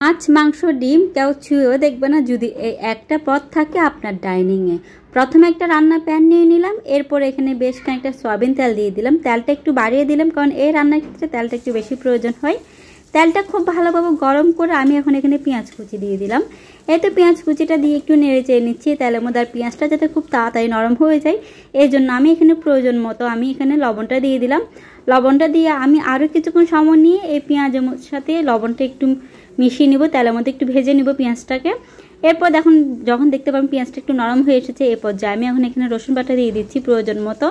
মাছ মাংস ডিম কেউ ছুঁয়েও দেখবে না যদি এই একটা পদ থাকে আপনার ডাইনিংয়ে। প্রথমে একটা রান্না প্যান নিয়ে নিলাম, এরপর এখানে বেশ খানিকটা সয়াবিন তেল দিয়ে দিলাম। তেলটা একটু বাড়িয়ে দিলাম কারণ এই রান্নার ক্ষেত্রে তেলটা একটু বেশি প্রয়োজন হয়। তেলটা খুব ভালোভাবে গরম করে আমি এখন এখানে পেঁয়াজ কুচি দিয়ে দিলাম। এই তো পেঁয়াজ কুচিটা দিয়ে একটু নেড়ে চেড়ে নিচ্ছি তেলের মধ্যে, আর পেঁয়াজটা যাতে খুব তাড়াতাড়ি নরম হয়ে যায় এই জন্য আমি এখানে প্রয়োজন মতো আমি এখানে লবণটা দিয়ে দিলাম। লবণটা দিয়ে আমি আরও কিছুক্ষণ সময় নিয়ে এই পেঁয়াজের সাথে লবণটা একটু মিশিয়ে নিব, তেলের মধ্যে একটু ভেজে নিব পেঁয়াজটাকে। এরপর যখন দেখতে পাবেন পেঁয়াজটা একটু নরম হয়ে এসেছে, এই পর্যায়ে আমি এখন এখানে রসুন বাটা দিয়ে দিচ্ছি প্রয়োজন মতো।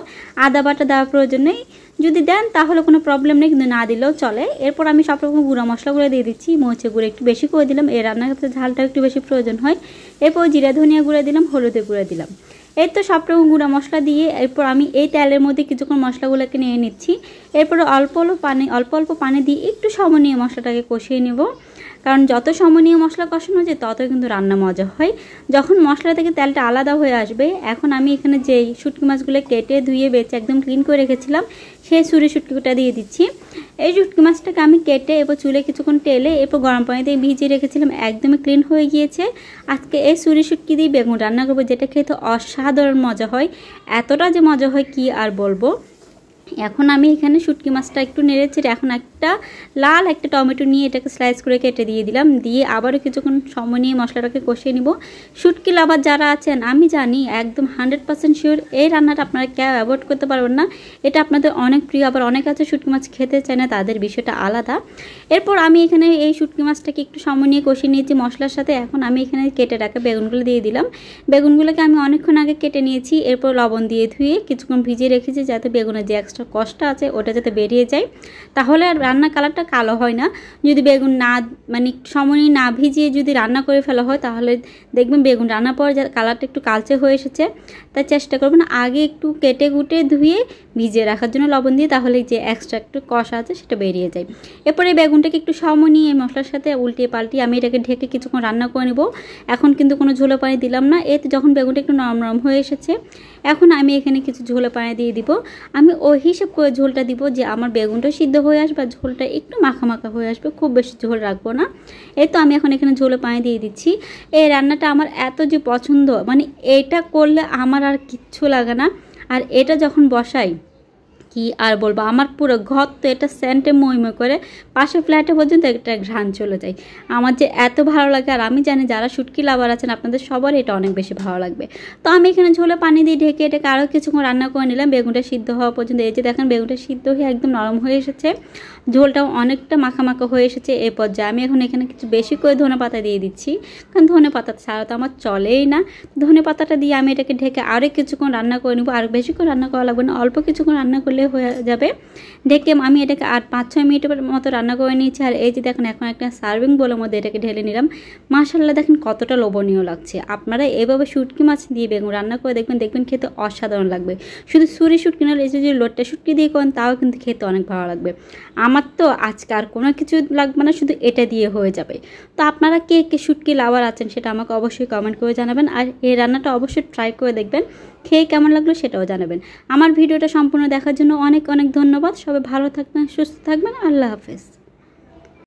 আদা বাটা দেওয়ার প্রয়োজন নেই, যদি দেন তাহলে কোনো প্রবলেম নেই, কিন্তু না দিলেও চলে। এরপর আমি সব রকম গুঁড়া মশলাগুলো দিয়ে দিচ্ছি। মরিচের গুঁড়ো একটু বেশি করে দিলাম, এই রান্নার ক্ষেত্রে ঝালটা একটু বেশি প্রয়োজন হয়। এরপর জিরা ধনিয়া গুঁড়ো দিলাম, হলুদের গুঁড়ো দিলাম। এই তো সব রকম গুঁড়া মশলা দিয়ে এরপর আমি এই তেলের মধ্যে কিছুক্ষণ মশলাগুলোকে নিয়ে নিচ্ছি। এরপর অল্প অল্প পানি দিয়ে একটু সময় নিয়ে মশলাটাকে কষিয়ে নেব, কারণ যত সময় নিয়ে মশলা কষানো যায় তত কিন্তু রান্না মজা হয়। যখন মশলা থেকে তেলটা আলাদা হয়ে আসবে, এখন আমি এখানে যেই শুটকি মাছগুলো কেটে ধুয়ে বেছে একদম ক্লিন করে রেখেছিলাম সেই ছুরি শুটকিটা দিয়ে দিচ্ছি। এই শুটকি মাছটাকে আমি কেটে এরপর চুলে কিছুক্ষণ টেলে এরপর গরম পানিতে ভিজিয়ে রেখেছিলাম, একদমই ক্লিন হয়ে গিয়েছে। আজকে এই ছুরি শুটকি দিয়ে বেগুন রান্না করবো, যেটা খেতে অসাধারণ মজা হয়। এতটা যে মজা হয় কি আর বলবো। এখন আমি এখানে শুটকি মাছটা একটু নেড়েছি, এখন একটা লাল একটা টমেটো নিয়ে এটাকে স্লাইস করে কেটে দিয়ে দিলাম, দিয়ে আবারও কিছুক্ষণ সময় নিয়ে মশলাটাকে কষিয়ে নিব। শুটকি লাভার যারা আছেন আমি জানি একদম 100% শিওর এই রান্নাটা আপনারা কেউ অ্যাভয়েড করতে পারবেন না। এটা আপনাদের অনেক প্রিয়, আবার অনেক আছে শুটকি মাছ খেতে চায় না, তাদের বিষয়টা আলাদা। এরপর আমি এখানে এই শুটকি মাছটাকে একটু সময় নিয়ে কষিয়ে নিয়েছি মশলার সাথে। এখন আমি এখানে কেটে রাখা বেগুনগুলো দিয়ে দিলাম। বেগুনগুলোকে আমি অনেকক্ষণ আগে কেটে নিয়েছি, এরপর লবণ দিয়ে ধুয়ে কিছুক্ষণ ভিজিয়ে রেখেছি যাতে বেগুনের যে এক্সট্রা কষ্টটা আছে ওটা যাতে বেরিয়ে যায়, তাহলে আর রান্নার কালারটা কালো হয় না। যদি বেগুন না সময় না ভিজিয়ে যদি রান্না করে ফেলা হয় তাহলে দেখবেন বেগুন রান্নার পর কালারটা একটু কালচে হয়ে এসেছে। তাই চেষ্টা করবেন আগে একটু কেটে কুটে ধুয়ে ভিজিয়ে রাখার জন্য লবণ দিয়ে, তাহলে যে এক্সট্রা একটু কষা আছে সেটা বেরিয়ে যায়। এরপরে বেগুনটাকে একটু সময় নিয়ে মশলার সাথে উল্টিয়ে পাল্টিয়ে আমি এটাকে ঢেকে কিছুক্ষণ রান্না করে নেব। এখন কিন্তু কোনো ঝোলে পানি দিলাম না। এতে যখন বেগুনটা একটু নরম নরম হয়ে এসেছে, এখন আমি এখানে কিছু ঝোলে পানি দিয়ে দিব। আমি ওই হিসাব করে ঝোলটা দিব যে আমার বেগুনটা সিদ্ধ হয়ে আসবে আর ঝোলটা একটু মাখা মাখা হয়ে আসবে, খুব বেশি ঝোল রাখবো না। এই তো আমি এখন এখানে ঝোলে পানি দিয়ে দিচ্ছি। এই রান্নাটা আমার এত যে পছন্দ, মানে এটা করলে আমার আর কিচ্ছু লাগে না। আর এটা যখন বসাই কি আর বলবো, আমার পুরো ঘর তো এটা সেন্টে মইময় করে, পাশে ফ্ল্যাটে পর্যন্ত একটা ঘ্রাণ চলে যায়। আমার যে এত ভালো লাগে, আর আমি জানি যারা শুটকি লাভার আছেন আপনাদের সবার এটা অনেক বেশি ভালো লাগবে। তো আমি এখানে ঝোলে পানি দিয়ে ঢেকে এটাকে আরও কিছুক্ষণ রান্না করে নিলাম বেগুনটা সিদ্ধ হওয়া পর্যন্ত। এই যে দেখেন বেগুনটা সিদ্ধ হয়ে একদম নরম হয়ে এসেছে, ঝোলটাও অনেকটা মাখা মাখা হয়ে এসেছে। এই পর্যায়ে আমি এখন এখানে কিছু বেশি করে ধনে পাতা দিয়ে দিচ্ছি, কারণ ধনে পাতা ছাড়া তো আমার চলেই না। ধনে পাতাটা দিয়ে আমি এটাকে ঢেকে আরও কিছুক্ষণ রান্না করে নেবো। আর বেশি করে রান্না করা লাগবে না, অল্প কিছুক্ষণ রান্না করলে হয়ে যাবে। ঢেকে আমি এটাকে আর 5-6 মিনিটের মতো রান্না করে নিয়েছি। আর এই যে দেখেন এখন একটা সার্ভিং বোলের মধ্যে এটাকে ঢেলে নিলাম। মাশাআল্লাহ দেখেন কতটা লোভনীয় লাগছে। আপনারা এভাবে শুটকি মাছ দিয়ে বেগুন রান্না করে দেখবেন খেতে অসাধারণ লাগবে। শুধু ছুরি শুটকি না, এই যে লোটটা শুটকি দিয়ে করেন তাও কিন্তু খেতে অনেক ভালো লাগবে। আমার তো আজকে আর কোনো কিছু লাগবে না, শুধু এটা দিয়ে হয়ে যাবে। তো আপনারা কে কে শুটকি লাভার আছেন সেটা আমাকে অবশ্যই কমেন্ট করে জানাবেন, আর এই রান্নাটা অবশ্যই ট্রাই করে দেখবেন, খেয়ে কেমন লাগলো সেটাও জানাবেন। আমার ভিডিওটা সম্পূর্ণ দেখার জন্য অনেক অনেক ধন্যবাদ। সবাই ভালো থাকবেন, সুস্থ থাকবেন। আল্লাহ হাফেজ।